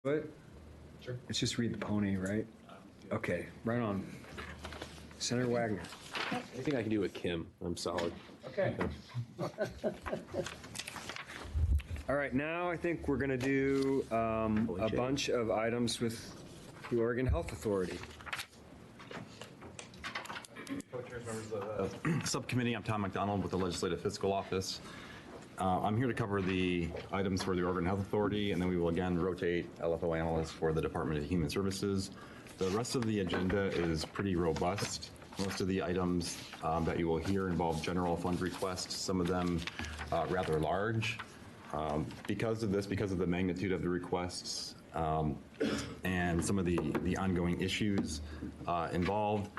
What? Sure. Let's just read the pony, right? Okay, right on. Senator Wagner. Anything I can do with Kim, I'm solid. Okay. All right, now I think we're going to do a bunch of items with the Oregon Health Authority. Co-chairs, members of the subcommittee, I'm Tom McDonald with the Legislative Fiscal Office. I'm here to cover the items for the Oregon Health Authority, and then we will again rotate LFO analysts for the Department of Human Services. The rest of the agenda is pretty robust. Most of the items that you will hear involve general fund requests, some of them rather large. Because of the magnitude of the requests and some of the ongoing issues involved,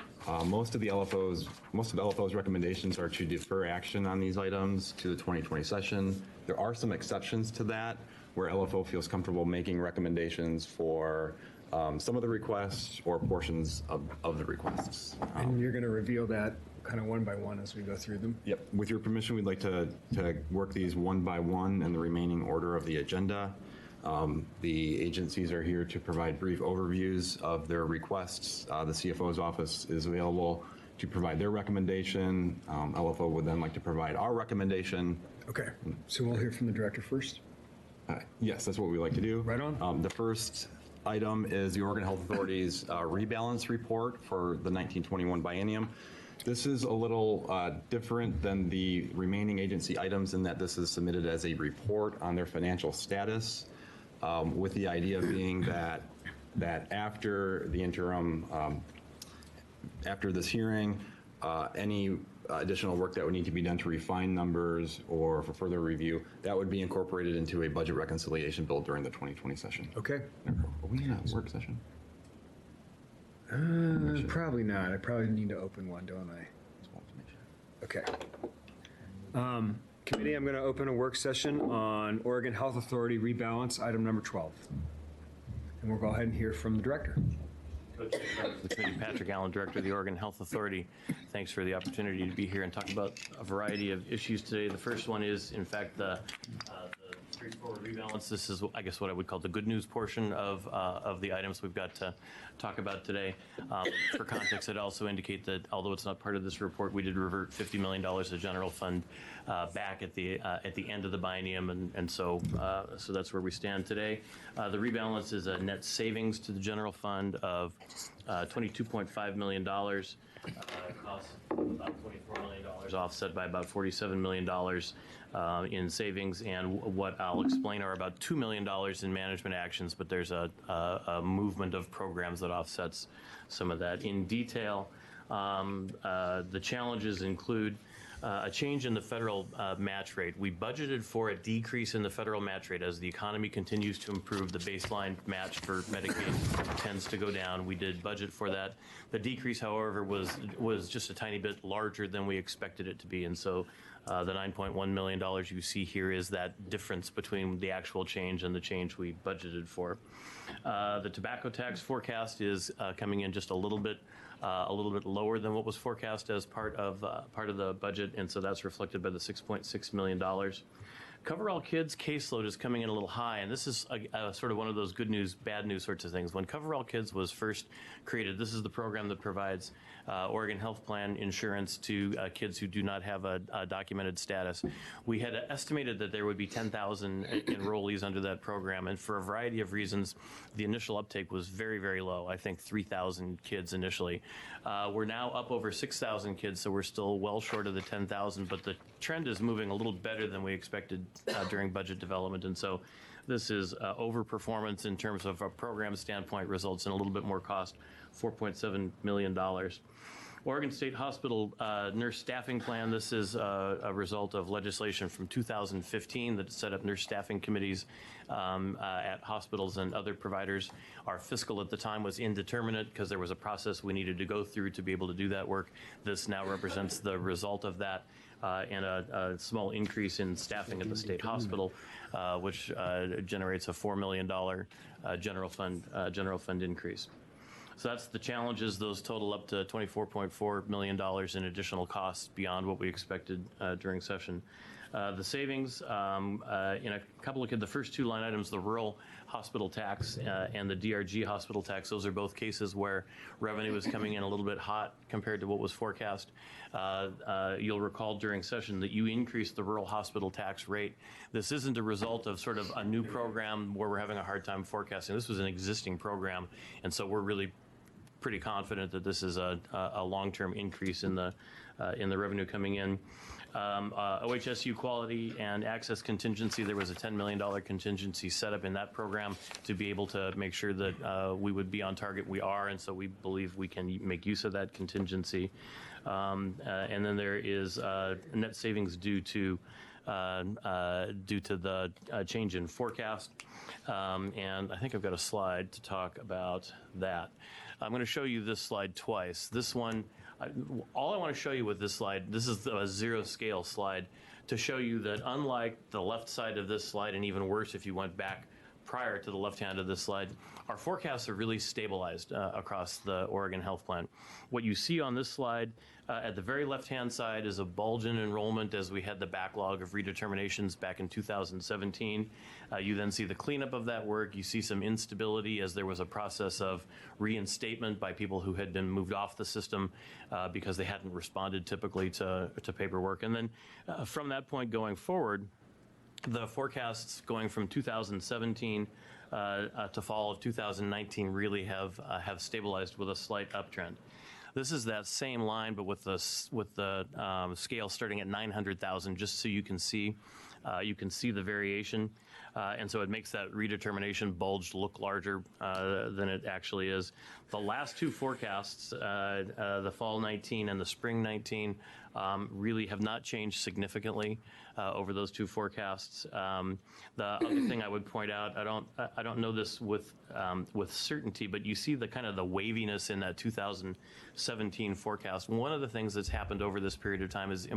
most of LFO's recommendations are to defer action on these items to the 2020 session. There are some exceptions to that where LFO feels comfortable making recommendations for some of the requests or portions of the requests. And you're going to reveal that kind of one by one as we go through them? Yep. With your permission, we'd like to work these one by one in the remaining order of the agenda. The agencies are here to provide brief overviews of their requests. The CFO's office is available to provide their recommendation. LFO would then like to provide our recommendation. Okay, so we'll hear from the director first? Yes, that's what we like to do. Right on. The first item is the Oregon Health Authority's rebalance report for the 1921 biennium. This is a little different than the remaining agency items in that this is submitted as a report on their financial status, with the idea being that after the interim, after this hearing, any additional work that would need to be done to refine numbers or for further review, that would be incorporated into a budget reconciliation bill during the 2020 session. Okay. Are we in a work session? Probably not. I probably need to open one, don't I? Okay. Committee, I'm going to open a work session on Oregon Health Authority rebalance, item number 12. And we'll go ahead and hear from the director. The committee, Patrick Allen, Director of the Oregon Health Authority. Thanks for the opportunity to be here and talk about a variety of issues today. The first one is, in fact, the straightforward rebalance. This is, I guess, what I would call the good news portion of the items we've got to talk about today. For context, I'd also indicate that although it's not part of this report, we did revert $50 million of general fund back at the end of the biennium, and so that's where we stand today. The rebalance is a net savings to the general fund of $22.5 million, costs about $24 million, offset by about $47 million in savings. And what I'll explain are about $2 million in management actions, but there's a movement of programs that offsets some of that. In detail, the challenges include a change in the federal match rate. We budgeted for a decrease in the federal match rate as the economy continues to improve. The baseline match for Medicaid tends to go down. We did budget for that. The decrease, however, was just a tiny bit larger than we expected it to be, and so the $9.1 million you see here is that difference between the actual change and the change we budgeted for. The tobacco tax forecast is coming in just a little bit lower than what was forecast as part of the budget, and so that's reflected by the $6.6 million. Cover All Kids caseload is coming in a little high, and this is sort of one of those good news, bad news sorts of things. When Cover All Kids was first created, this is the program that provides Oregon Health Plan insurance to kids who do not have a documented status. We had estimated that there would be 10,000 enrollees under that program, and for a variety of reasons, the initial uptake was very, very low. I think 3,000 kids initially. We're now up over 6,000 kids, so we're still well short of the 10,000, but the trend is moving a little better than we expected during budget development, and so this is overperformance in terms of a program standpoint, results in a little bit more cost, $4.7 million. Oregon State Hospital nurse staffing plan. This is a result of legislation from 2015 that set up nurse staffing committees at hospitals and other providers. Our fiscal at the time was indeterminate because there was a process we needed to go through to be able to do that work. This now represents the result of that and a small increase in staffing at the state hospital, which generates a $4 million general fund increase. So that's the challenges. Those total up to $24.4 million in additional costs beyond what we expected during session. The savings, in a couple of the first two line items, the rural hospital tax and the DRG hospital tax, those are both cases where revenue is coming in a little bit hot compared to what was forecast. You'll recall during session that you increased the rural hospital tax rate. This isn't a result of sort of a new program where we're having a hard time forecasting. This was an existing program, and so we're really pretty confident that this is a long-term increase in the revenue coming in. OHSU quality and access contingency, there was a $10 million contingency set up in that program to be able to make sure that we would be on target. We are, and so we believe we can make use of that contingency. And then there is net savings due to the change in forecast. And I think I've got a slide to talk about that. I'm going to show you this slide twice. This one, all I want to show you with this slide, this is a zero scale slide to show you that unlike the left side of this slide, and even worse if you went back prior to the left hand of this slide, our forecasts are really stabilized across the Oregon Health Plan. What you see on this slide at the very left-hand side is a bulge in enrollment as we had the backlog of redeterminations back in 2017. You then see the cleanup of that work. You see some instability as there was a process of reinstatement by people who had been moved off the system because they hadn't responded typically to paperwork. And then from that point going forward, the forecasts going from 2017 to fall of 2019 really have stabilized with a slight uptrend. This is that same line, but with the scale starting at 900,000, just so you can see the variation, and so it makes that redetermination bulge look larger than it actually is. The last two forecasts, the fall 19 and the spring 19, really have not changed significantly over those two forecasts. The other thing I would point out, I don't know this with certainty, but you see the kind of the waviness in that 2017 forecast. One of the things that's happened over this period of time is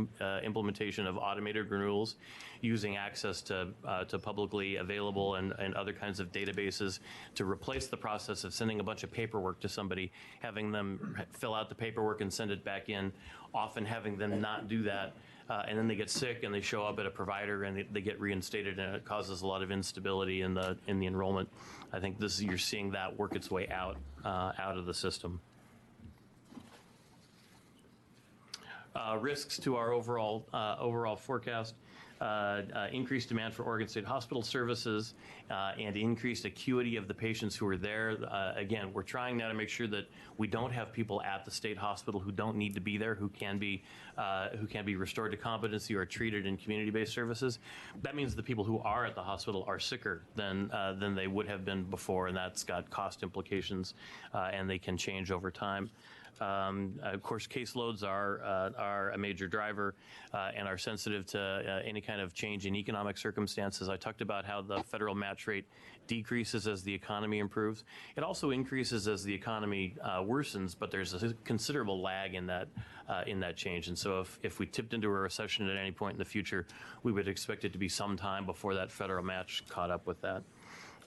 implementation of automated renewals using access to publicly available and other kinds of databases to replace the process of sending a bunch of paperwork to somebody, having them fill out the paperwork and send it back in, often having them not do that. And then they get sick and they show up at a provider and they get reinstated, and it causes a lot of instability in the enrollment. I think you're seeing that work its way out of the system. Risks to our overall forecast. Increased demand for Oregon State Hospital services and increased acuity of the patients who are there. Again, we're trying now to make sure that we don't have people at the state hospital who don't need to be there, who can be restored to competency or treated in community-based services. That means the people who are at the hospital are sicker than they would have been before, and that's got cost implications, and they can change over time. Of course, caseloads are a major driver and are sensitive to any kind of change in economic circumstances. I talked about how the federal match rate decreases as the economy improves. It also increases as the economy worsens, but there's a considerable lag in that change. And so if we tipped into a recession at any point in the future, we would expect it to be some time before that federal match caught up with that.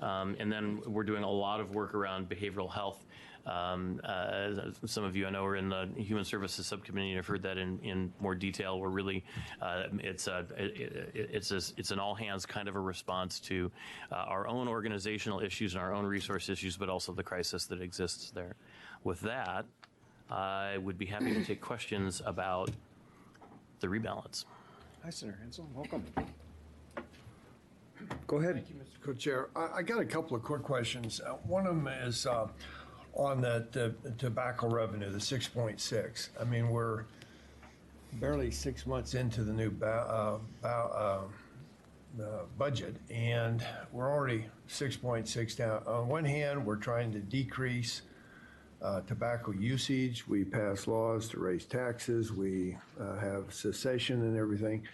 And then we're doing a lot of work around behavioral health. Some of you I know are in the Human Services Subcommittee and have heard that in more detail. We're really, it's an all hands kind of a response to our own organizational issues and our own resource issues, but also the crisis that exists there. With that, I would be happy to take questions about the rebalance. Hi, Senator Hansel. Welcome. Go ahead. Thank you, Mr. Co-Chair. I got a couple of quick questions. One of them is on the tobacco revenue, the 6.6. I mean, we're barely 6 months into the new budget, and we're already 6.6 down. On one hand, we're trying to decrease tobacco usage. We pass laws to raise taxes. We have cessation and everything.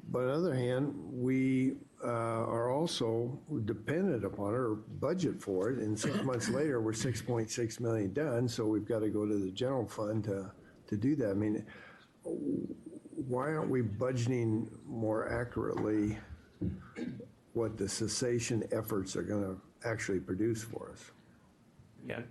But on the other hand, we are also dependent upon it or budget for it. And 6 months later, we're 6.6 million done. So we've got to go to the general fund to do that. I mean, why aren't we budgeting more accurately what the cessation efforts are going to actually produce for us? Yeah,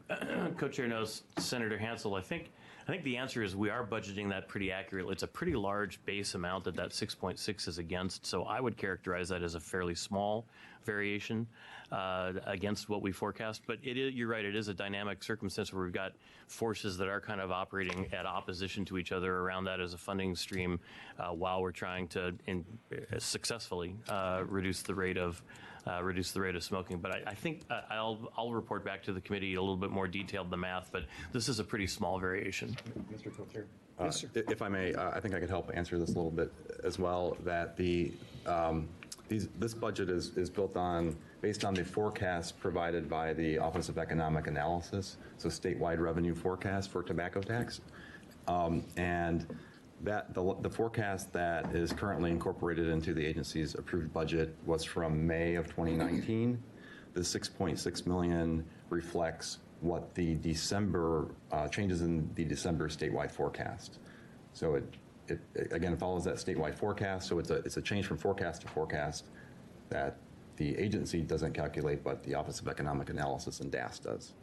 Co-Chair knows Senator Hansel. I think I think the answer is we are budgeting that pretty accurately. It's a pretty large base amount that 6.6 is against, so I would characterize that as a fairly small variation against what we forecast. But you're right, it is a dynamic circumstance where we've got forces that are kind of operating at opposition to each other around that as a funding stream while we're trying to successfully reduce the rate of smoking. But I think I'll report back to the committee a little bit more detailed the math, but this is a pretty small variation. Mr. Coulter? If I may, I think I could help answer this a little bit as well, that this budget is built based on the forecast provided by the Office of Economic Analysis, so statewide revenue forecast for tobacco tax. And that the forecast that is currently incorporated into the agency's approved budget was from May of 2019. The 6.6 million reflects what the December changes in the December statewide forecast. So it again follows that statewide forecast. So it's a change from forecast to forecast that the agency doesn't calculate, but the Office of Economic Analysis and DAS does.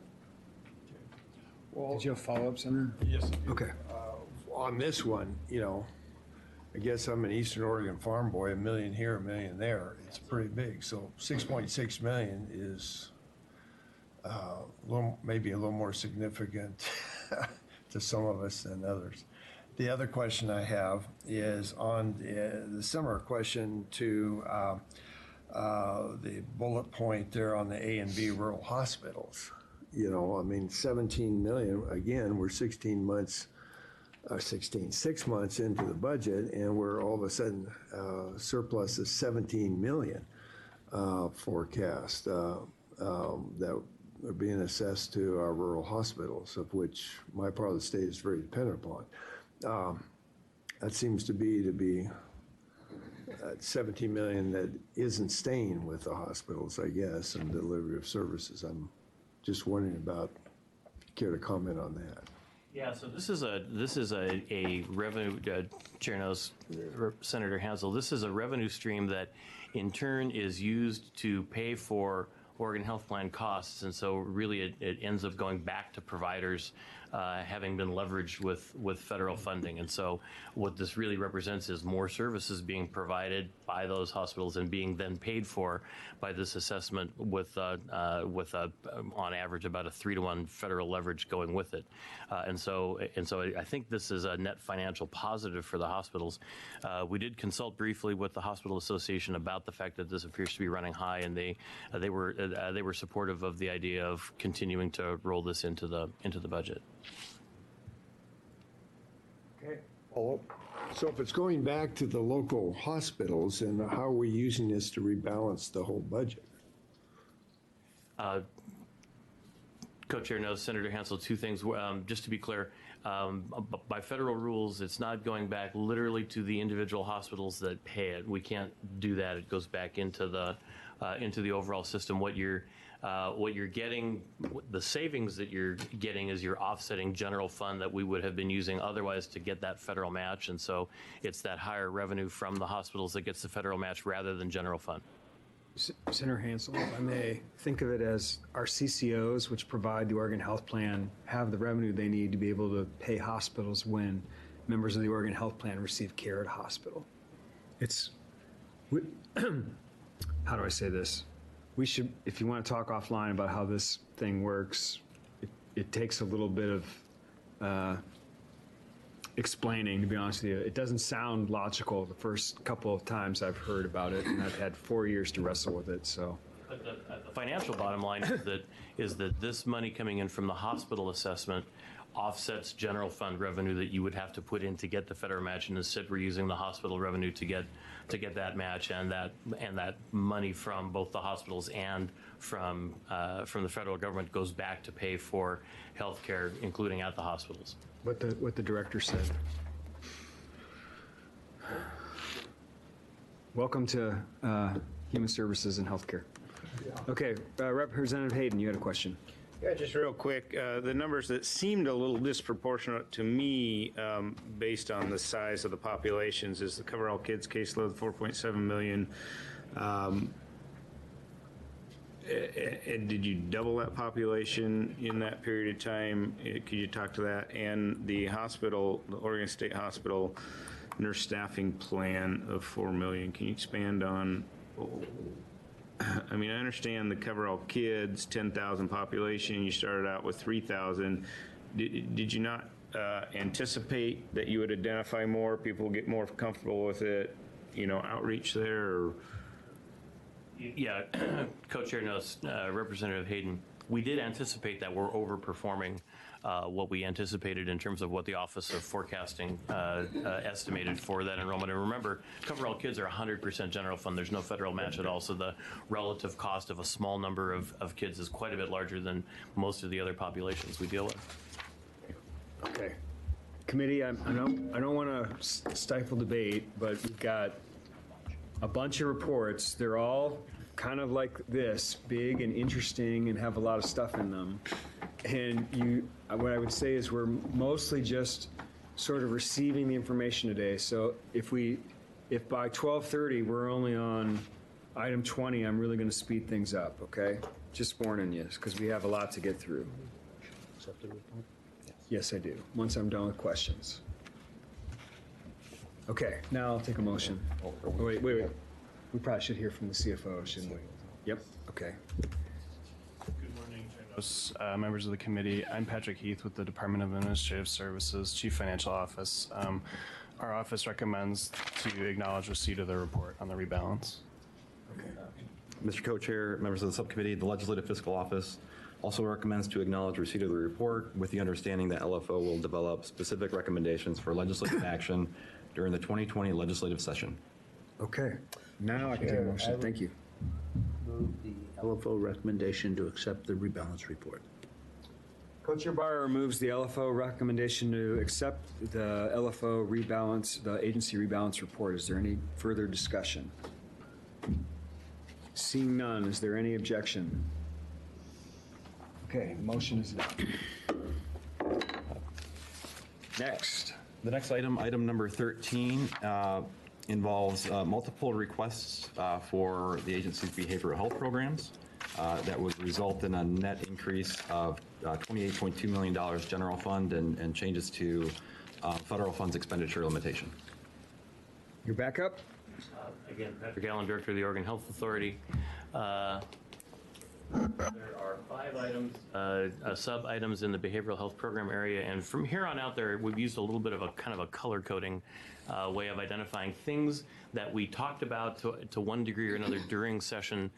Well, Did you have follow-up, Senator? yes. Okay. On this one, I guess I'm an Eastern Oregon farm boy, $1 million here, $1 million there. It's pretty big. So 6.6 million is maybe a little more significant to some of us than others. The other question I have is on the similar question to the bullet point there on the A and B rural hospitals. 17 million, again, we're 6 months into the budget, and we're all of a sudden surplus of 17 million forecast that are being assessed to our rural hospitals, of which my part of the state is very dependent upon. That seems to be 17 million that isn't staying with the hospitals, I guess, and delivery of services. I'm just wondering about, care to comment on that? Yeah, so this is a revenue, Chair knows, Senator Hansel, this is a revenue stream that in turn is used to pay for Oregon Health Plan costs, and so really it ends up going back to providers having been leveraged with federal funding. And so what this really represents is more services being provided by those hospitals and being then paid for by this assessment with on average about a 3-to-1 federal leverage going with it. And so I think this is a net financial positive for the hospitals. We did consult briefly with the Hospital Association about the fact that this appears to be running high, and they were supportive of the idea of continuing to roll this into the budget. Okay. So if it's going back to the local hospitals, and how are we using this to rebalance the whole budget? Co-Chair knows, Senator Hansel, two things. Just to be clear, by federal rules, it's not going back literally to the individual hospitals that pay it. We can't do that. It goes back into the overall system. What you're getting, the savings that you're getting is you're offsetting general fund that we would have been using otherwise to get that federal match. And so it's that higher revenue from the hospitals that gets the federal match rather than general fund. Senator Hansel, if I may, think of it as our CCOs, which provide the Oregon Health Plan, have the revenue they need to be able to pay hospitals when members of the Oregon Health Plan receive care at a hospital. How do I say this? We should, if you want to talk offline about how this thing works, it takes a little bit of explaining, to be honest with you. It doesn't sound logical the first couple of times I've heard about it, and I've had 4 years to wrestle with it, so. But the financial bottom line is that this money coming in from the hospital assessment offsets general fund revenue that you would have to put in to get the federal match, and instead we're using the hospital revenue to get that match, and that money from both the hospitals and from the federal government goes back to pay for health care, including at the hospitals. What the director said. Welcome to Human Services and Healthcare. Okay, Representative Hayden, you had a question. Yeah, just real quick, the numbers that seemed a little disproportionate to me based on the size of the populations is the Cover All Kids caseload, 4.7 million. And did you double that population in that period of time? Could you talk to that? And the hospital, the Oregon State Hospital nurse staffing plan of 4 million, can you expand on, I mean, I understand the cover all kids, 10,000 population, you started out with 3,000. Did you not anticipate that you would identify more, people would get more comfortable with it, outreach there, or? Yeah, Co-Chair knows, Representative Hayden, we did anticipate that we're overperforming what we anticipated in terms of what the Office of Forecasting estimated for that enrollment. And remember, Cover All Kids are 100% general fund. There's no federal match at all, so the relative cost of a small number of kids is quite a bit larger than most of the other populations we deal with. Okay. Committee, I don't want to stifle debate, but we've got a bunch of reports. They're all kind of like this, big and interesting and have a lot of stuff in them. And what I would say is we're mostly just sort of receiving the information today. So if by 12:30 we're only on item 20, I'm really going to speed things up, okay? Just warning you, because we have a lot to get through. Accept the report? Yes, I do, once I'm done with questions. Okay, now I'll take a motion. Oh, wait. We probably should hear from the CFO, shouldn't we? Yep, okay. Good morning, Chair Nos, members of the committee. I'm Patrick Heath with the Department of Administrative Services, Chief Financial Office. Our office recommends to acknowledge receipt of the report on the rebalance. Mr. Co-Chair, members of the subcommittee, the Legislative Fiscal Office also recommends to acknowledge receipt of the report with the understanding that LFO will develop specific recommendations for legislative action during the 2020 legislative session. Okay, now I can take a motion, thank you. Move the LFO recommendation to accept the rebalance report. Co-Chair Barr moves the LFO recommendation to accept the LFO rebalance, the agency rebalance report. Is there any further discussion? Seeing none, is there any objection? Okay, motion is adopted. Next. The next item, item number 13, involves multiple requests for the agency's behavioral health programs that would result in a net increase of $28.2 million general fund and changes to federal funds expenditure limitation. You're back up? Again, Patrick Allen, Director of the Oregon Health Authority. There are 5 items, sub-items in the behavioral health program area, and from here on out we've used a little bit of a kind of a color coding way of identifying things that we talked about to one degree or another during session,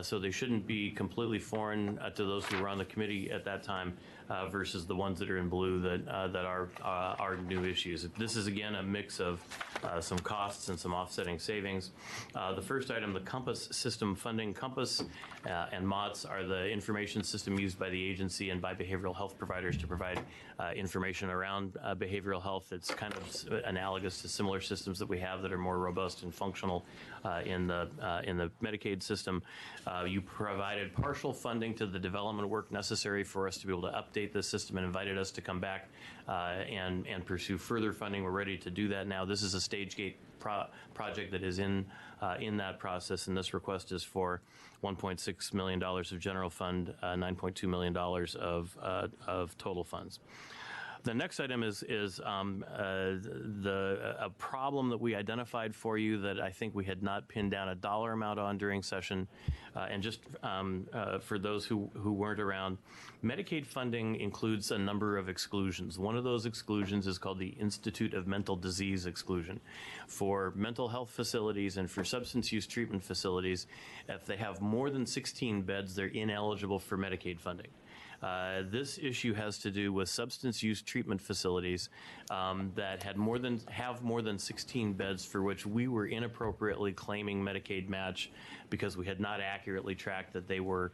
so they shouldn't be completely foreign to those who were on the committee at that time versus the ones that are in blue that are new issues. This is again a mix of some costs and some offsetting savings. The first item, the COMPASS system funding. COMPASS and MOTS are the information system used by the agency and by behavioral health providers to provide information around behavioral health. It's kind of analogous to similar systems that we have that are more robust and functional in the Medicaid system. You provided partial funding to the development work necessary for us to be able to update the system and invited us to come back and pursue further funding. We're ready to do that now. This is a stage gate project that is in that process, and this request is for $1.6 million of general fund, $9.2 million of total funds. The next item is a problem that we identified for you that I think we had not pinned down a dollar amount on during session. And just for those who weren't around, Medicaid funding includes a number of exclusions. One of those exclusions is called the Institute of Mental Disease exclusion. For mental health facilities and for substance use treatment facilities, if they have more than 16 beds, they're ineligible for Medicaid funding. This issue has to do with substance use treatment facilities that have more than 16 beds for which we were inappropriately claiming Medicaid match because we had not accurately tracked that they were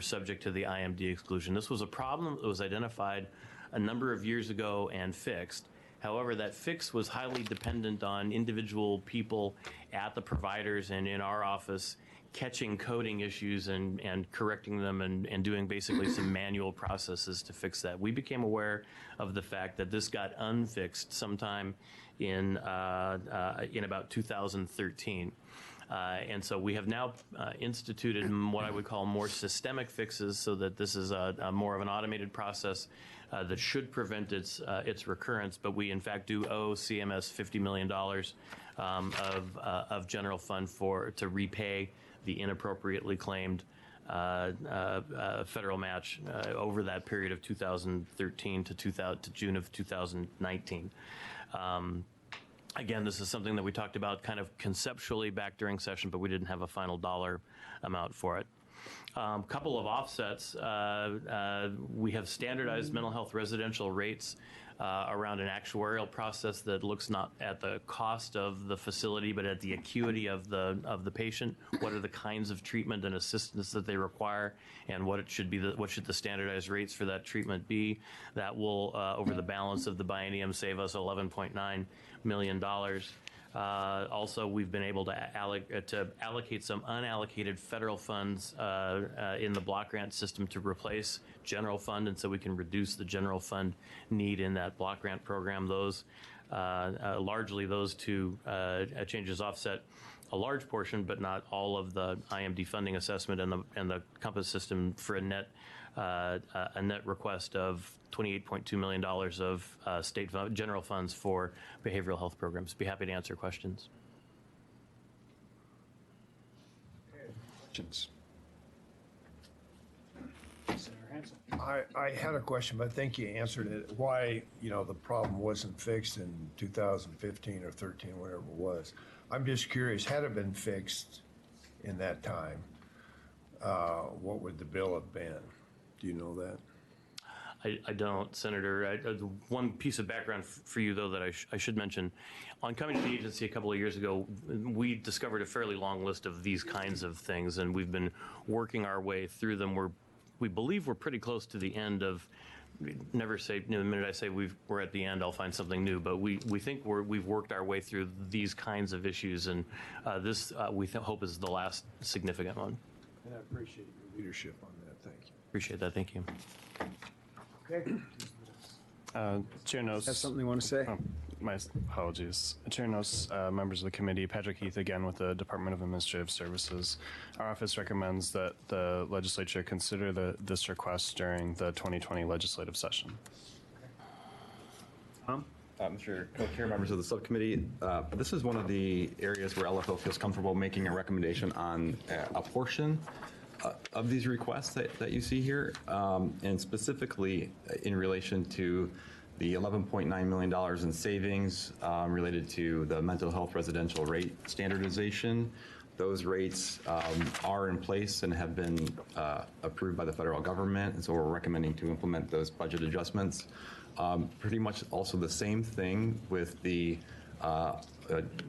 subject to the IMD exclusion. This was a problem that was identified a number of years ago and fixed. However, that fix was highly dependent on individual people at the providers and in our office catching coding issues and correcting them and doing basically some manual processes to fix that. We became aware of the fact that this got unfixed sometime in about 2013. And so we have now instituted what I would call more systemic fixes so that this is a more of an automated process that should prevent its recurrence. But we, in fact, do owe CMS $50 million of general fund to repay the inappropriately claimed federal match over that period of 2013 to June of 2019. Again, this is something that we talked about kind of conceptually back during session, but we didn't have a final dollar amount for it. Couple of offsets. We have standardized mental health residential rates around an actuarial process that looks not at the cost of the facility, but at the acuity of the patient. What are the kinds of treatment and assistance that they require, and what should the standardized rates for that treatment be? That will, over the balance of the biennium, save us $11.9 million. Also, we've been able to allocate some unallocated federal funds in the block grant system to replace general fund, and so we can reduce the general fund need in that block grant program. Those largely those two changes offset a large portion, but not all of the IMD funding assessment and the Compass system for a net request of $28.2 million of state general funds for behavioral health programs. Be happy to answer questions. Questions? Senator Hansel. I had a question, but I think you answered it. Why, the problem wasn't fixed in 2015 or 13, whatever it was. I'm just curious, had it been fixed in that time, what would the bill have been? Do you know that? I don't, Senator. One piece of background for you, though, that I should mention. On coming to the agency a couple of years ago, we discovered a fairly long list of these kinds of things, and we've been working our way through them. We believe we're pretty close to the end of. Never say, the minute I say we're at the end, I'll find something new. But we think we've worked our way through these kinds of issues, and this we hope is the last significant one. And I appreciate your leadership on that. Thank you. Appreciate that. Thank you. Okay. Chair Nose. Have something you want to say? Oh, my apologies. Chair Nose, members of the committee, Patrick Heath again with the Department of Administrative Services. Our office recommends that the legislature consider this request during the 2020 legislative session. Tom? Mr. Co-Chair, members of the subcommittee, this is one of the areas where LFO feels comfortable making a recommendation on a portion of these requests that you see here, and specifically in relation to the $11.9 million in savings related to the mental health residential rate standardization. Those rates are in place and have been approved by the federal government, and so we're recommending to implement those budget adjustments. Pretty much also the same thing with the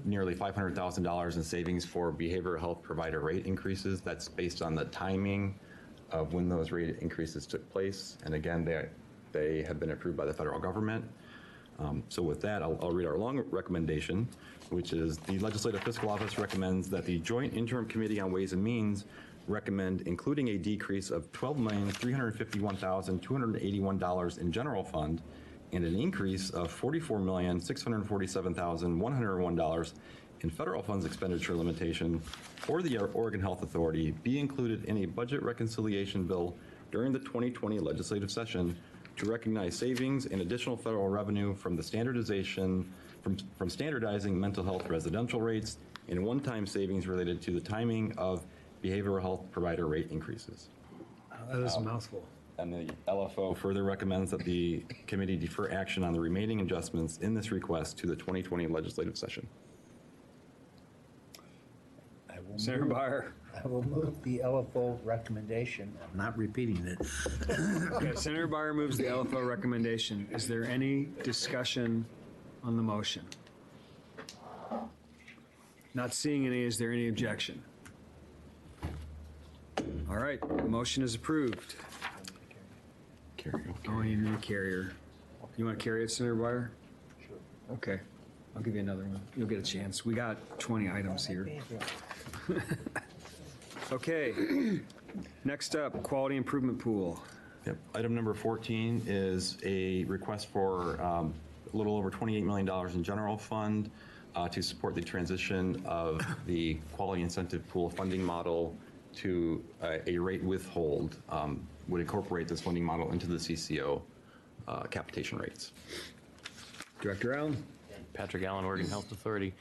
nearly $500,000 in savings for behavioral health provider rate increases. That's based on the timing of when those rate increases took place. And again, they have been approved by the federal government. So with that, I'll read our long recommendation, which is the Legislative Fiscal Office recommends that the Joint Interim Committee on Ways and Means recommend including a decrease of $12,351,281 in general fund and an increase of $44,647,101 in federal funds expenditure limitation for the Oregon Health Authority be included in a budget reconciliation bill during the 2020 legislative session to recognize savings and additional federal revenue from the standardization from standardizing mental health residential rates and one-time savings related to the timing of behavioral health provider rate increases. That is a mouthful. And the LFO further recommends that the committee defer action on the remaining adjustments in this request to the 2020 legislative session. Senator Byer. I will move the LFO recommendation. I'm not repeating it. Okay, Senator Byer moves the LFO recommendation. Is there any discussion on the motion? Not seeing any, is there any objection? All right, the motion is approved. Oh, you need a carrier. You want to carry it, Senator Byer? Sure. Okay, I'll give you another one. You'll get a chance. We got 20 items here. Okay, next up, Quality Improvement Pool. Yep. Item number 14 is a request for a little over $28 million in general fund to support the transition of the quality incentive pool funding model to a rate withhold, would incorporate this funding model into the CCO capitation rates. Director Allen? Patrick Allen, Oregon Health Authority.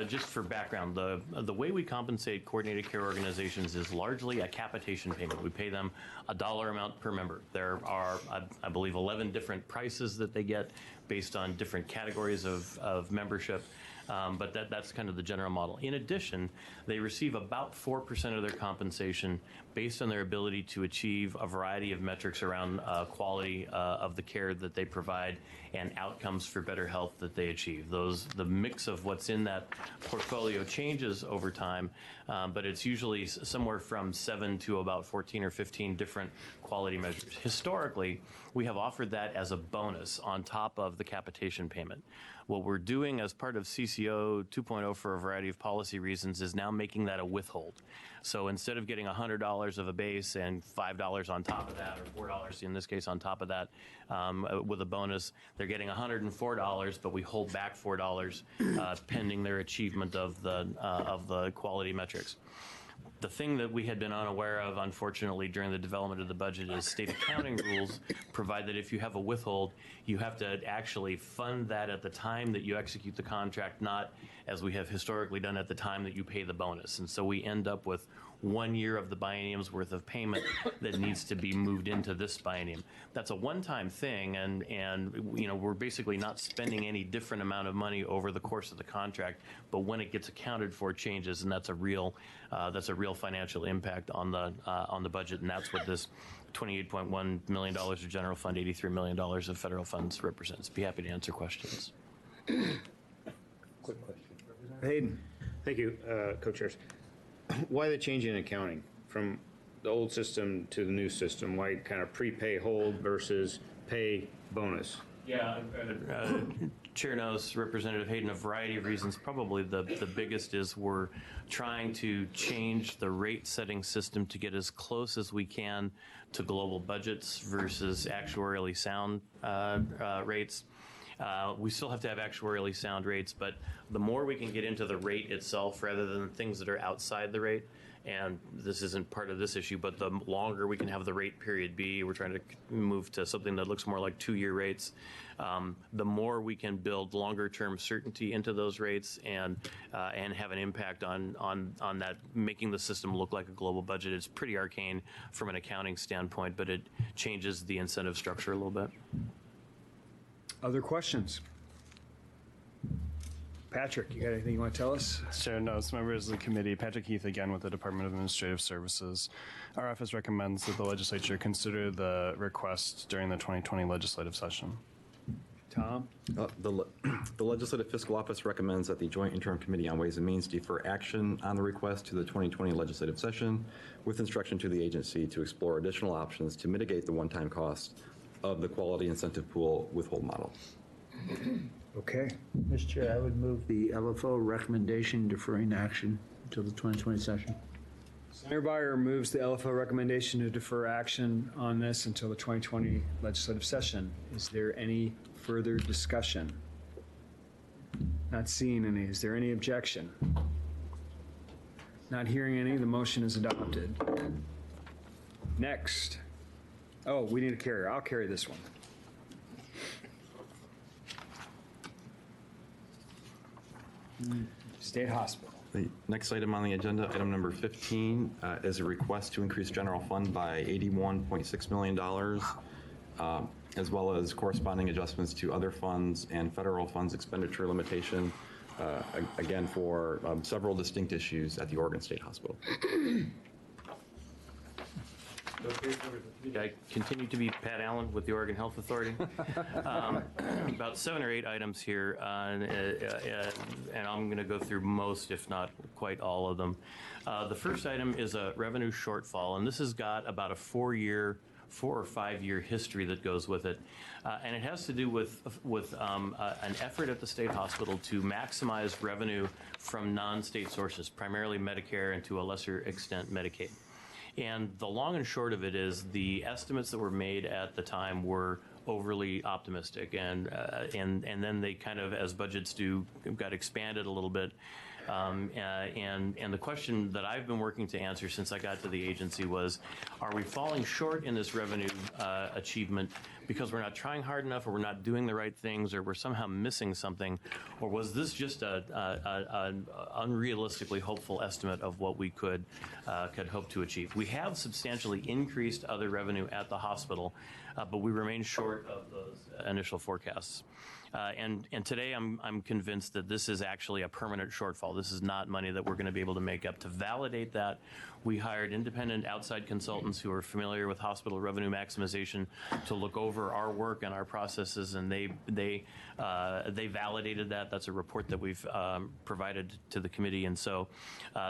Just for background, the way we compensate coordinated care organizations is largely a capitation payment. We pay them a dollar amount per member. There are, I believe, 11 different prices that they get based on different categories of membership. But that's kind of the general model. In addition, they receive about 4% of their compensation based on their ability to achieve a variety of metrics around quality of the care that they provide and outcomes for better health that they achieve. The mix of what's in that portfolio changes over time, but it's usually somewhere from 7 to about 14 or 15 different quality measures. Historically, we have offered that as a bonus on top of the capitation payment. What we're doing as part of CCO 2.0 for a variety of policy reasons is now making that a withhold. So instead of getting $100 of a base and $5 on top of that, or $4 in this case on top of that, with a bonus, they're getting $104, but we hold back $4 pending their achievement of the quality metrics. The thing that we had been unaware of, unfortunately, during the development of the budget is state accounting rules provide that if you have a withhold, you have to actually fund that at the time that you execute the contract, not as we have historically done at the time that you pay the bonus. And so we end up with 1 year of the biennium's worth of payment that needs to be moved into this biennium. That's a one-time thing, and you know, we're basically not spending any different amount of money over the course of the contract, but when it gets accounted for, it changes, and that's a real financial impact on the budget, and that's what this $28.1 million of general fund, $83 million of federal funds represents. Be happy to answer questions. Quick question. Hayden? Thank you, co-chairs. Why the change in accounting from the old system to the new system? Why kind of prepay hold versus pay bonus? Yeah, Chair knows, Representative Hayden, a variety of reasons. Probably the biggest is we're trying to change the rate setting system to get as close as we can to global budgets versus actuarially sound rates. We still have to have actuarially sound rates, but the more we can get into the rate itself rather than things that are outside the rate, and this isn't part of this issue, but the longer we can have the rate period be, we're trying to move to something that looks more like 2-year rates, the more we can build longer term certainty into those rates and have an impact on that, making the system look like a global budget. It's pretty arcane from an accounting standpoint, but it changes the incentive structure a little bit. Other questions? Patrick, you got anything you want to tell us? Chair knows, members of the committee, Patrick Heath again with the Department of Administrative Services. Our office recommends that the legislature consider the request during the 2020 legislative session. Tom? The Legislative Fiscal Office recommends that the Joint Interim Committee on Ways and Means defer action on the request to the 2020 legislative session with instruction to the agency to explore additional options to mitigate the one-time cost of the quality incentive pool withhold model. Okay. Mr. Chair, I would move the LFO recommendation deferring action until the 2020 session. Senator Byer moves the LFO recommendation to defer action on this until the 2020 legislative session. Is there any further discussion? Not seeing any. Is there any objection? Not hearing any. The motion is adopted. Next. Oh, we need a carrier. I'll carry this one. State Hospital. The next item on the agenda, item number 15, is a request to increase general fund by $81.6 million, as well as corresponding adjustments to other funds and federal funds expenditure limitation, again, for several distinct issues at the Oregon State Hospital. I continue to be Pat Allen with the Oregon Health Authority. About 7 or 8 items here, and I'm going to go through most, if not quite all of them. The first item is a revenue shortfall, and this has got about a 4 or 5 year history that goes with it. And it has to do with an effort at the state hospital to maximize revenue from non-state sources, primarily Medicare and to a lesser extent Medicaid. And the long and short of it is the estimates that were made at the time were overly optimistic, and then they kind of, as budgets do, got expanded a little bit. And the question that I've been working to answer since I got to the agency was, are we falling short in this revenue achievement because we're not trying hard enough, or we're not doing the right things, or we're somehow missing something, or was this just an unrealistically hopeful estimate of what we could hope to achieve? We have substantially increased other revenue at the hospital, but we remain short of those initial forecasts. And today I'm convinced that this is actually a permanent shortfall. This is not money that we're going to be able to make up. To validate that, we hired independent outside consultants who are familiar with hospital revenue maximization to look over our work and our processes, and they validated that. That's a report that we've provided to the committee, and so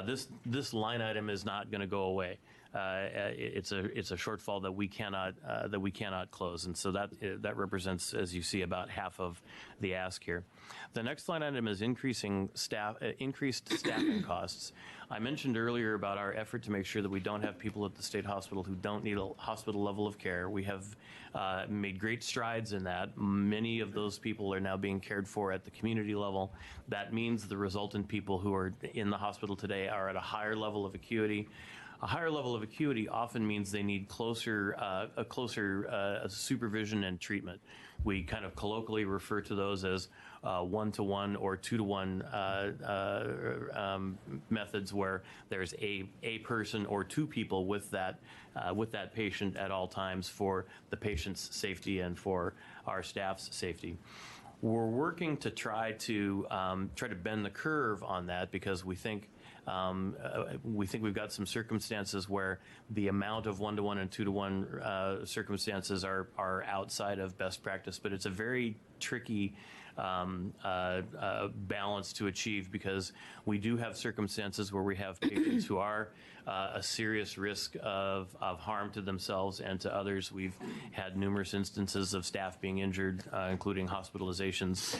this line item is not going to go away. It's a shortfall that we cannot close, and so that represents, as you see, about half of the ask here. The next line item is increased staffing costs. I mentioned earlier about our effort to make sure that we don't have people at the state hospital who don't need a hospital level of care. We have made great strides in that. Many of those people are now being cared for at the community level. That means the resultant people who are in the hospital today are at a higher level of acuity. A higher level of acuity often means they need closer supervision and treatment. We kind of colloquially refer to those as 1-to-1 or 2-to-1 methods, where there's a person or two people with that patient at all times for the patient's safety and for our staff's safety. We're working to try to bend the curve on that, because we think we've got some circumstances where the amount of 1-to-1 and 2-to-1 circumstances are outside of best practice, but it's a very tricky balance to achieve, because we do have circumstances where we have patients who are a serious risk of harm to themselves and to others. We've had numerous instances of staff being injured, including hospitalizations.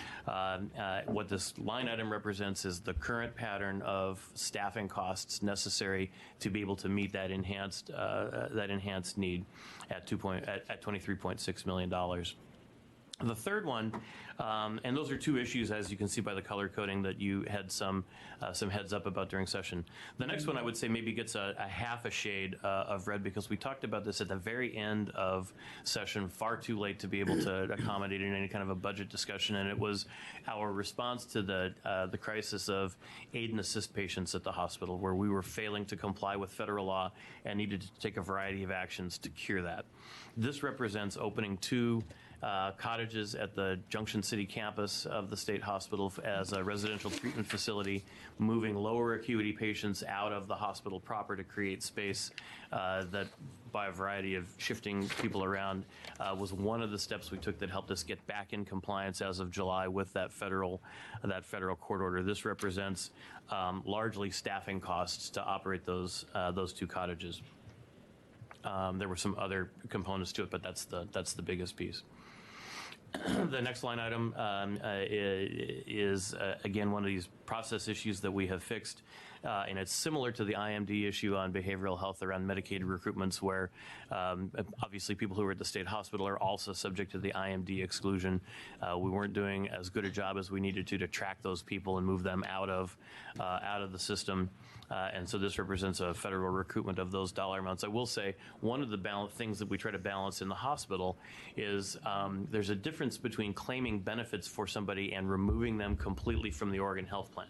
What this line item represents is the current pattern of staffing costs necessary to be able to meet that enhanced need at $23.6 million. The third one, and those are two issues, as you can see by the color coding, that you had some heads up about during session. The next one, I would say, maybe gets a half a shade of red, because we talked about this at the very end of session, far too late to be able to accommodate in any kind of a budget discussion, and it was our response to the crisis of aid and assist patients at the hospital, where we were failing to comply with federal law and needed to take a variety of actions to cure that. This represents opening two cottages at the Junction City campus of the state hospital as a residential treatment facility, moving lower acuity patients out of the hospital proper to create space that, by a variety of shifting people around, was one of the steps we took that helped us get back in compliance as of July with that federal court order. This represents largely staffing costs to operate those two cottages. There were some other components to it, but that's the biggest piece. The next line item is again, one of these process issues that we have fixed, and it's similar to the IMD issue on behavioral health around Medicaid recruitments, where obviously people who are at the state hospital are also subject to the IMD exclusion. We weren't doing as good a job as we needed to track those people and move them out of the system. And so this represents a federal recoupment of those dollar amounts. I will say one of the things that we try to balance in the hospital is there's a difference between claiming benefits for somebody and removing them completely from the Oregon Health Plan.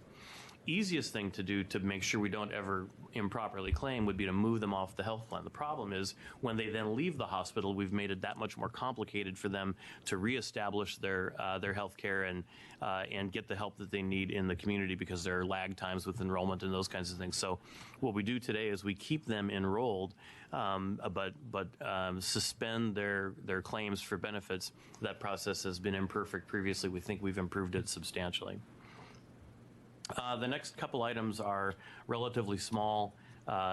Easiest thing to do to make sure we don't ever improperly claim would be to move them off the health plan. The problem is when they then leave the hospital, we've made it that much more complicated for them to reestablish their health care and get the help that they need in the community, because there are lag times with enrollment and those kinds of things. So what we do today is we keep them enrolled, but suspend their claims for benefits. That process has been imperfect previously. We think we've improved it substantially. The next couple items are relatively small.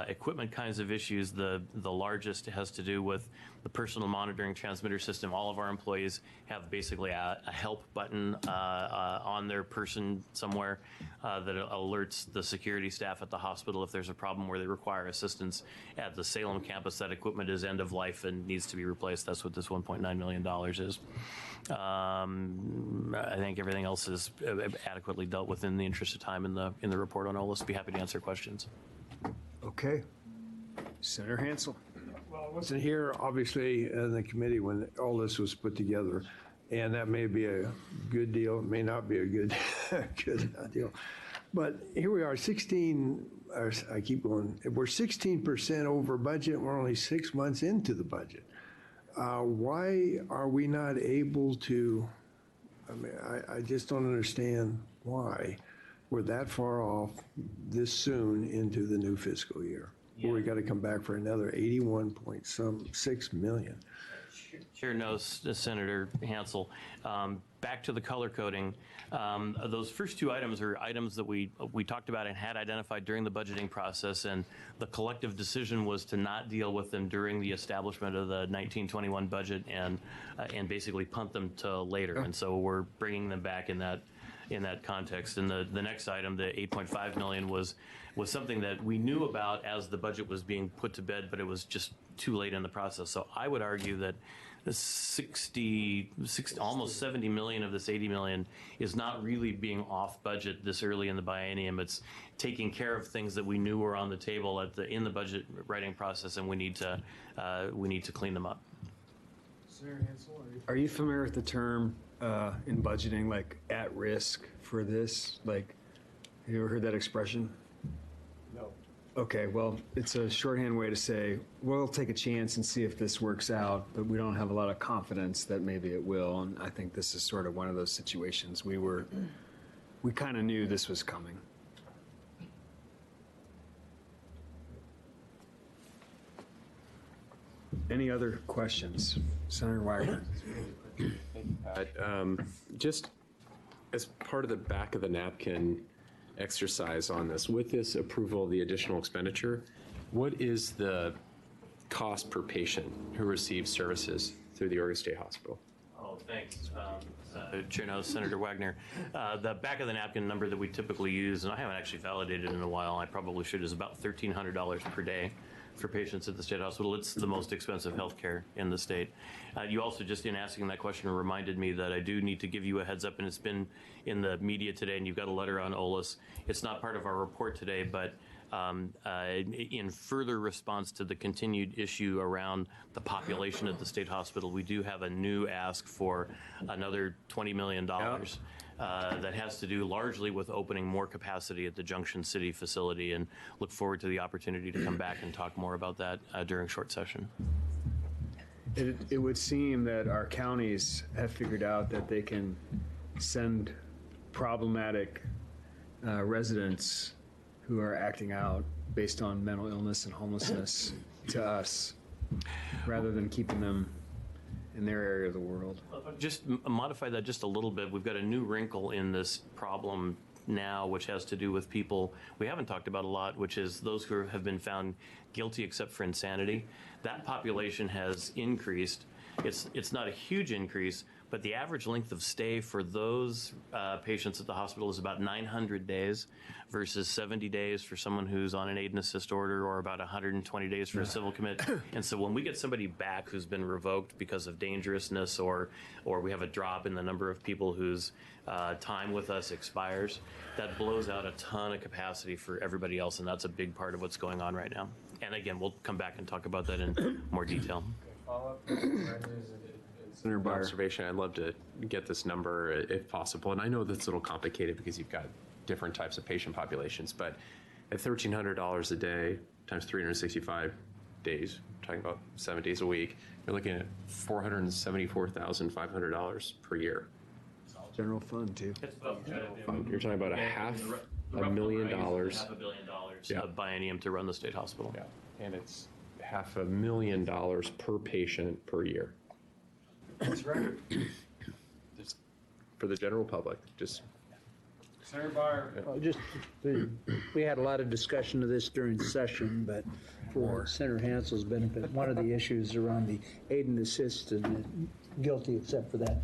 equipment kinds of issues. The largest has to do with the personal monitoring transmitter system. All of our employees have basically a help button on their person somewhere that alerts the security staff at the hospital if there's a problem where they require assistance. At the Salem campus, that equipment is end of life and needs to be replaced. That's what this $1.9 million is. I think everything else is adequately dealt with in the interest of time in the report on OLS. Be happy to answer questions. Okay. Senator Hansel. Well, I wasn't here, obviously, in the committee when all this was put together, and that may be a good deal, it may not be a good, good deal. But here we are, 16, or I keep going, we're 16% over budget, we're only 6 months into the budget. Why are we not able to, I mean, I just don't understand why we're that far off this soon into the new fiscal year. Where we got to come back for another 81.6 million. Chair knows, Senator Hansel. Back to the color coding. Those first two items are items that we talked about and had identified during the budgeting process, and the collective decision was to not deal with them during the establishment of the 1921 budget and basically punt them to later. And so we're bringing them back in that context. And the next item, the 8.5 million, was something that we knew about as the budget was being put to bed, but it was just too late in the process. So I would argue that the almost 70 million of this 80 million is not really being off budget this early in the biennium. It's taking care of things that we knew were on the table in the budget writing process, and we need to clean them up. Senator Hansel, are you familiar with the term in budgeting, like at risk for this? Like, have you ever heard that expression? No. Okay, well, it's a shorthand way to say, we'll take a chance and see if this works out, but we don't have a lot of confidence that maybe it will. And I think this is sort of one of those situations. We kind of knew this was coming. Any other questions? Senator Wagner. Just as part of the back of the napkin exercise on this, with this approval of the additional expenditure, what is the cost per patient who receives services through the Oregon State Hospital? Oh, thanks. Chair knows, Senator Wagner. The back of the napkin number that we typically use, and I haven't actually validated in a while, I probably should, is about $1,300 per day for patients at the state hospital. It's the most expensive health care in the state. You also, just in asking that question, reminded me that I do need to give you a heads up, and it's been in the media today, and you've got a letter on OLS. It's not part of our report today, but in further response to the continued issue around the population at the state hospital, we do have a new ask for another $20 million. That has to do largely with opening more capacity at the Junction City facility, and look forward to the opportunity to come back and talk more about that during short session. It would seem that our counties have figured out that they can send problematic residents who are acting out based on mental illness and homelessness to us, rather than keeping them in their area of the world. Just modify that just a little bit. We've got a new wrinkle in this problem now, which has to do with people we haven't talked about a lot, which is those who have been found guilty except for insanity. That population has increased. It's not a huge increase, but the average length of stay for those patients at the hospital is about 900 days versus 70 days for someone who's on an aid and assist order, or about 120 days for a civil commit. And so when we get somebody back who's been revoked because of dangerousness, or we have a drop in the number of people whose time with us expires, that blows out a ton of capacity for everybody else, and that's a big part of what's going on right now. And again, we'll come back and talk about that in more detail. Senator Byer. Observation, I'd love to get this number if possible. And I know that's a little complicated because you've got different types of patient populations, but at $1,300 a day times 365 days, talking about 7 days a week, you're looking at $474,500 per year. General fund, too. You're talking about $500,000. $500 million of biennium to run the state hospital. Yeah, and it's $500,000 per patient per year. That's right. Just for the general public, just Senator Byer. Well, just, we had a lot of discussion of this during session, but for Senator Hansel's benefit, one of the issues around the aid and assist and guilty except for that,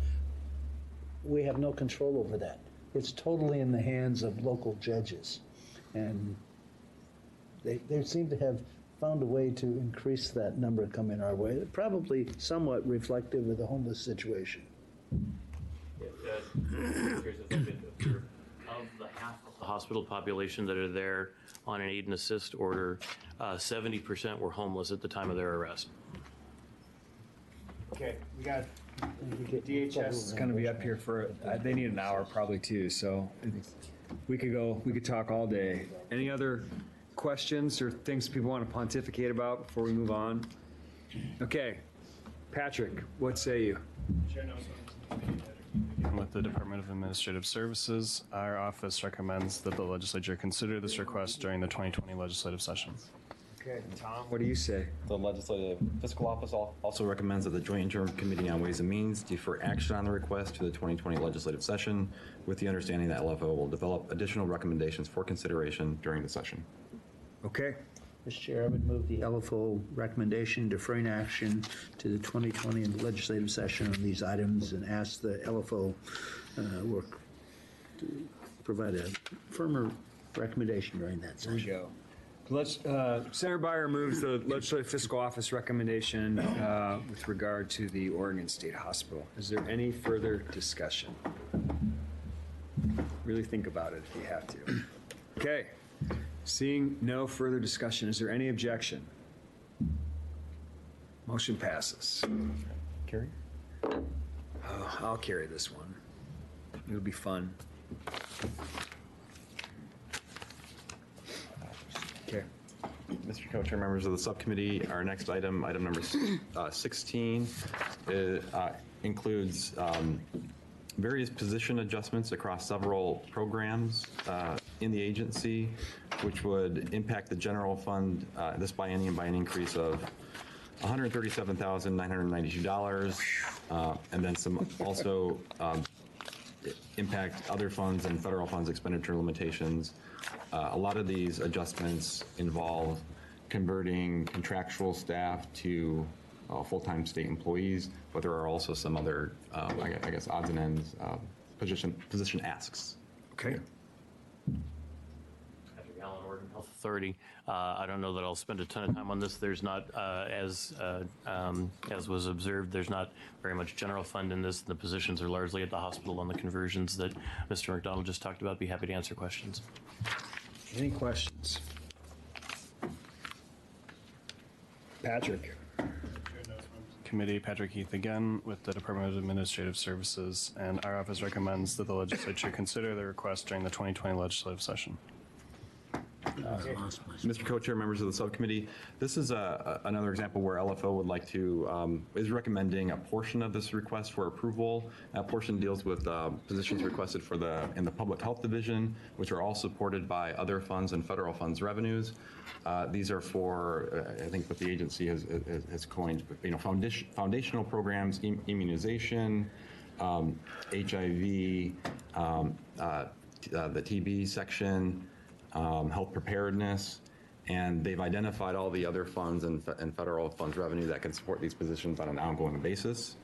we have no control over that. It's totally in the hands of local judges. And they seem to have found a way to increase that number coming our way, probably somewhat reflective of the homeless situation. Of the half of the hospital population that are there on an aid and assist order, 70% were homeless at the time of their arrest. Okay, we got DHS is going to be up here for, they need an hour probably too, so we could talk all day. Any other questions or things people want to pontificate about before we move on? Okay, Patrick, what say you? With the Department of Administrative Services, our office recommends that the legislature consider this request during the 2020 legislative session. Okay, Tom, what do you say? The Legislative Fiscal Office also recommends that the Joint Interim Committee on Ways and Means defer action on the request to the 2020 legislative session, with the understanding that LFO will develop additional recommendations for consideration during the session. Okay, Mr. Chair, I would move the LFO recommendation deferring action to the 2020 legislative session on these items and ask the LFO work to provide a firmer recommendation during that here we session. go. Senator Byer moves the Legislative Fiscal Office recommendation with regard to the Oregon State Hospital. Is there any further discussion? Really think about it if you have to. Okay, seeing no further discussion, is there any objection? Motion passes. Carrie? Oh, I'll carry this one. It'll be fun. Okay. Mr. Co-Chair, members of the subcommittee, our next item, item number 16, includes various position adjustments across several programs in the agency, which would impact the general fund this biennium by an increase of $137,992, and then some also impact other funds and federal funds expenditure limitations. A lot of these adjustments involve converting contractual staff to full-time state employees, but there are also some other, I guess, odds and ends position asks. Okay. Patrick Allen, Oregon Health Authority. I don't know that I'll spend a ton of time on this. There's not, as was observed, there's not very much general fund in this. The positions are largely at the hospital on the conversions that Mr. McDonald just talked about. Be happy to answer questions. Any questions? Patrick. Committee, Patrick Heath again, with the Department of Administrative Services, and our office recommends that the legislature consider the request during the 2020 legislative session. Mr. Co-Chair, members of the subcommittee, this is another example where LFO would like to, is recommending a portion of this request for approval. That portion deals with positions requested for in the Public Health Division, which are all supported by other funds and federal funds revenues. These are for, I think what the agency has coined, foundational programs, immunization, HIV, the TB section, health preparedness, and they've identified all the other funds and federal funds revenue that can support these positions on an ongoing basis.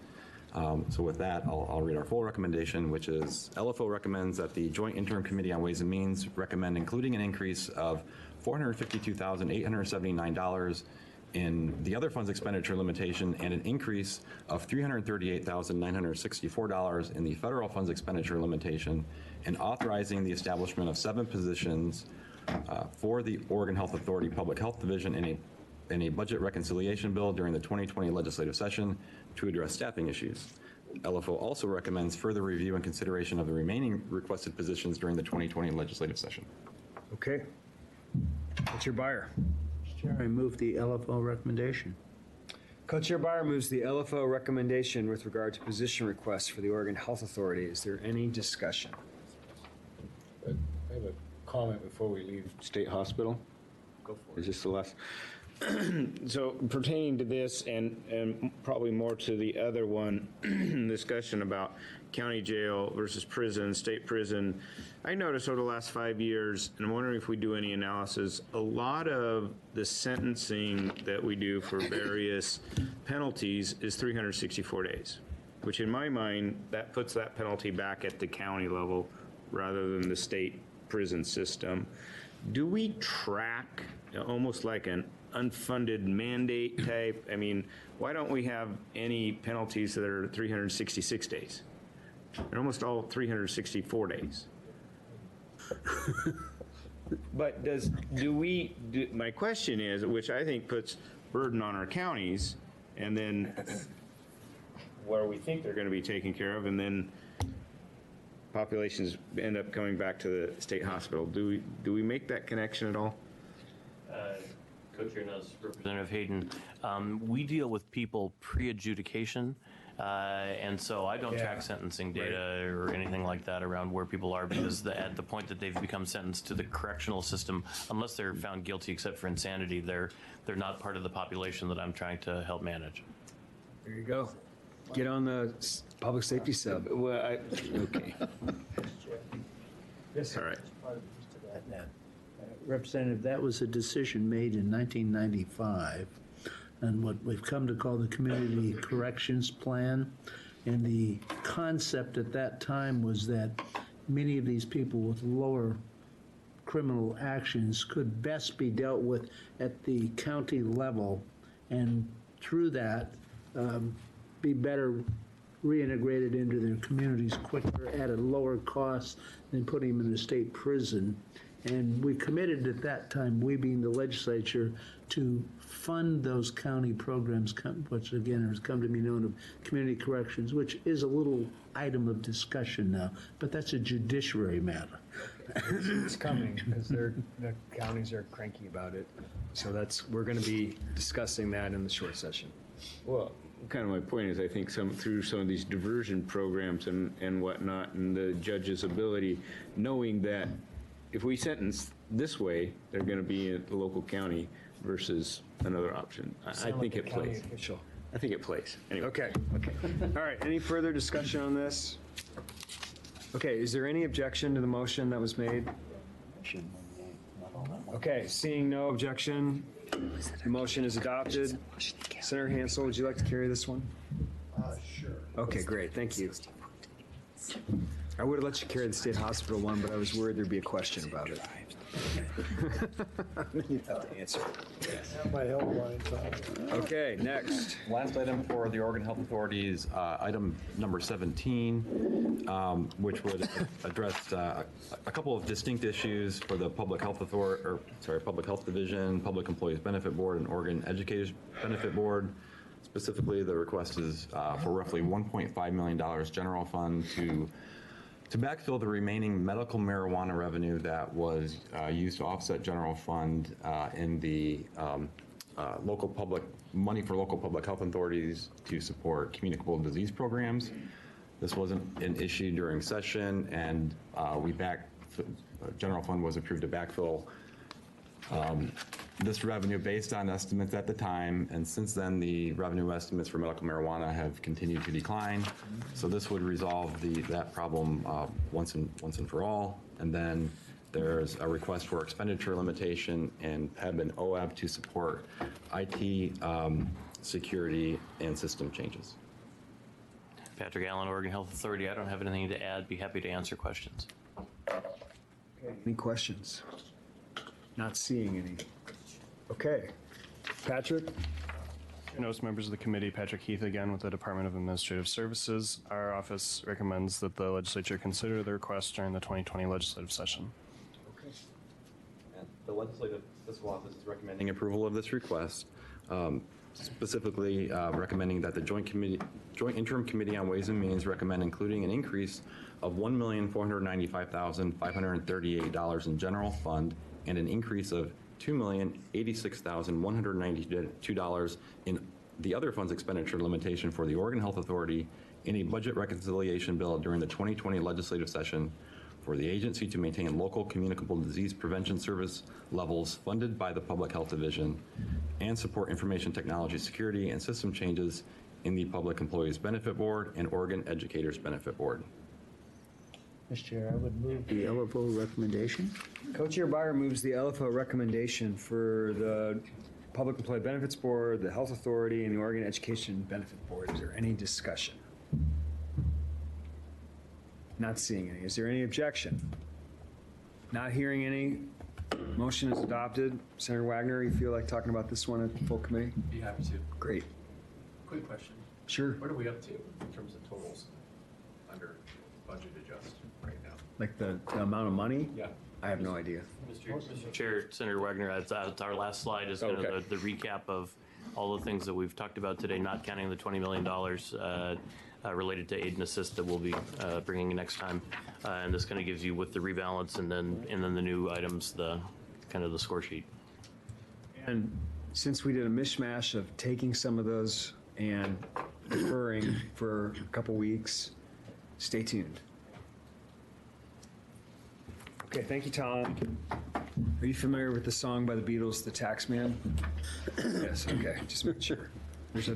So with that, I'll read our full recommendation, which is LFO recommends that the Joint Interim Committee on Ways and Means recommend including an increase of $452,879 in the other funds expenditure limitation and an increase of $338,964 in the federal funds expenditure limitation, and authorizing the establishment of 7 positions for the Oregon Health Authority Public Health Division in a budget reconciliation bill during the 2020 legislative session to address staffing issues. LFO also recommends further review and consideration of the remaining requested positions during the 2020 legislative session. Okay. Co-Chair Byer. Chair, I move the LFO recommendation. Co-Chair Byer moves the LFO recommendation with regard to position requests for the Oregon Health Authority. Is there any discussion? I have a comment before we leave State Hospital. Go for Is this the last? So pertaining to this and probably more to the other one, discussion about county jail versus prison, state prison, I noticed over the last 5 years, and I'm wondering if we do any analysis, a lot of the sentencing that we do for various penalties is 364 days, which in my mind, that puts that penalty back at the county level rather than the state prison system. Do we track almost like an unfunded mandate type? I mean, why don't we have any penalties that are 366 days? They're almost all 364 days. But my question is, which I think puts burden on our counties, and then where we think they're going to be taken care of, and then populations end up coming back to the state hospital. Do we make that connection at all? Co-Chair knows, Representative Hayden, we deal with people pre-adjudication, and so I don't track sentencing data or anything like that around where people are, because at the point that they've become sentenced to the correctional system, unless they're found guilty except for insanity, they're not part of the population that I'm trying to help manage. There you go. Get on the public safety sub. Well, okay. Yes, All right. Representative, that was a decision made in 1995, and what we've come to call the Community Corrections Plan. And the concept at that time was that many of these people with lower criminal actions could best be dealt with at the county level, and through that, be better reintegrated into their communities quicker at a lower cost than putting them in a state prison. And we committed at that time, we being the legislature, to fund those county programs, which again has come to be known as community corrections, which is a little item of discussion now, but that's a judiciary matter. it's coming because the counties are cranky about it. So we're going to be discussing that in the short session. Well, kind of my point is, I think through some of these diversion programs and whatnot, and the judge's ability, knowing that if we sentence this way, they're going to be in the local county versus another option. I think it plays. I think it plays. Anyway. Okay. All right. Any further discussion on this? Okay. Is there any objection to the motion that was made? Okay. Seeing no objection, the motion is adopted. Senator Hansel, would you like to carry this one? Sure. Okay, great. Thank you. I would have let you carry the state hospital one, but I was worried there'd be a question about it. You'd have to answer. My helpline. Okay, next. Last item for the Oregon Health Authority's item number 17, which would address a couple of distinct issues for the Public Health Public Health Division, Public Employees Benefit Board, and Oregon Educators Benefit Board. Specifically, the request is for roughly $1.5 million general fund to backfill the remaining medical marijuana revenue that was used to offset general fund in the local public money for local public health authorities to support communicable disease programs. This wasn't an issue during session, and general fund was approved to backfill this revenue based on estimates at the time, and since then the revenue estimates for medical marijuana have continued to decline. So this would resolve that problem once and for all. And then there's a request for expenditure limitation and have an OAB to support IT security and system changes. Patrick Allen, Oregon Health Authority. I don't have anything to add. Be happy to answer questions. Any questions? Not seeing any. Okay. Patrick? Notice, members of the committee, Patrick Heath again with the Department of Administrative Services. Our office recommends that the legislature consider the request during the 2020 legislative session. Okay. And the Legislative Fiscal Office is recommending approval of this request, specifically recommending that the Joint Interim Committee on Ways and Means recommend including an increase of $1,495,538 in general fund and an increase of $2,086,192 in the other funds expenditure limitation for the Oregon Health Authority in a budget reconciliation bill during the 2020 legislative session for the agency to maintain local communicable disease prevention service levels funded by the Public Health Division and support information technology security and system changes in the Public Employees Benefit Board and Oregon Educators Benefit Board. Mr. Chair, I would move the LFO recommendation. Co-Chair Byer moves the LFO recommendation for the Public Employee Benefits Board, the Health Authority, and the Oregon Education Benefit Board. Is there any discussion? Not seeing any. Is there any objection? Not hearing any. Motion is adopted. Senator Wagner, you feel like talking about this one at the full committee? Be happy to. Great. Quick question. Sure. What are we up to in terms of totals under budget adjust right now? Like the amount of money? Yeah. I have no idea. Mr. Chair, Senator Wagner, that's our last slide is kind of the recap of all the things that we've talked about today, not counting the $20 million related to aid and assist that we'll be bringing next time. And this kind of gives you with the rebalance and then the new items, the kind of the score sheet. And since we did a mishmash of taking some of those and deferring for a couple weeks, stay tuned. Okay, thank you, Tom. Are you familiar with the song by the Beatles, The Tax Man? Yes, okay, just make sure. There's a